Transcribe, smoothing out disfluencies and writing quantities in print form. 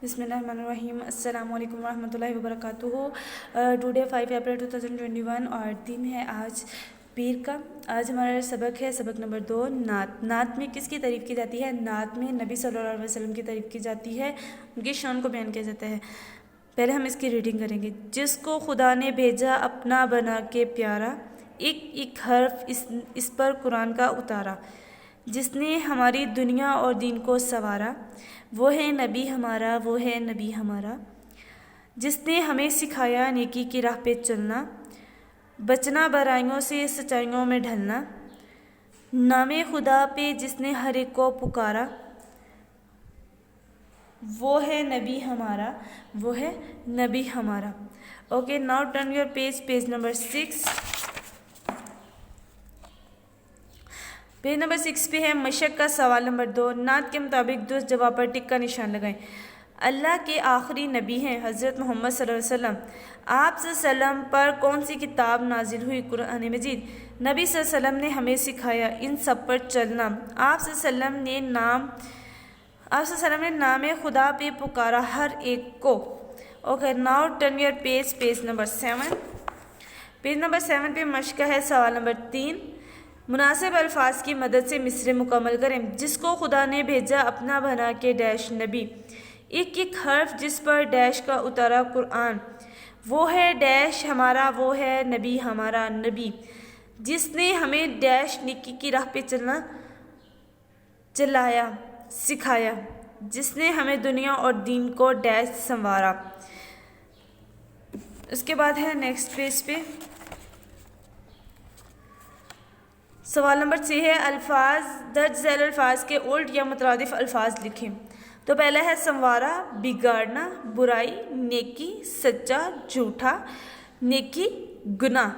बिस्मिल्लाहिर्रहमानिर्रहीम। अस्सलामु अलैकुम रहमतुल्लाहि व बरकातुहू। टुडे 5 अप्रैल 2021 और दिन है आज पीर का। आज हमारा सबक है सबक नंबर 2, नात। नात में किसकी तारीफ़ की जाती है? नात में नबी सल्लल्लाहु अलैहि वसल्लम की तारीफ़ की जाती है, उनकी शान को बयान किया जाता है। पहले हम इसकी रीडिंग करेंगे। जिसको खुदा ने भेजा अपना बना के प्यारा, एक एक हर्फ इस पर कुरान का उतारा। जिसने हमारी दुनिया और दीन को संवारा, वो है नबी हमारा, वो है नबी हमारा। जिसने हमें सिखाया नेकी की राह पे चलना, बचना बुराइयों से सच्चाइयों में ढलना। नामे खुदा पे जिसने हर एक को पुकारा, वो है नबी हमारा, वो है नबी हमारा। Okay, now turn your page number 6। Page number 6 पे है मशक का सवाल नंबर 2। नात के मुताबिक दुरुस्त जवाब पर टिक का निशान लगाएं। अल्लाह के आखिरी नबी हैं हज़रत मोहम्मद सल्लल्लाहु अलैहि वसल्लम। आप सल्लम पर कौन सी किताब नाजिल हुई? कुरान मजीद। नबी सल्लम ने हमें सिखाया इन सब पर चलना। आप सल्लम ने नाम खुदा पे पुकारा हर एक को। Okay, now turn your page number 7। Page number 7 पे मशक है सवाल नंबर 3। मुनासिब अल्फाज की मदद से मिसरे मुकम्मल करें। जिसको खुदा ने भेजा अपना बना के डैश नबी, एक एक हर्फ जिस पर डैश का उतारा कुरान। वो है डैश हमारा, वो है नबी हमारा नबी। जिसने हमें डैश नेकी की राह पे चलाया सिखाया। जिसने हमें दुनिया और दीन को डैश संवारा। उसके बाद है नेक्स्ट पेज पे सवाल नंबर 6 है अल्फाज दर्ज झैल अल्फाज के उल्ट या मुतरादिफ अल्फाज लिखें। तो पहला है संवारा, बिगाड़ना, बुराई, नेकी, सच्चा, झूठा, नेकी, गुनाह।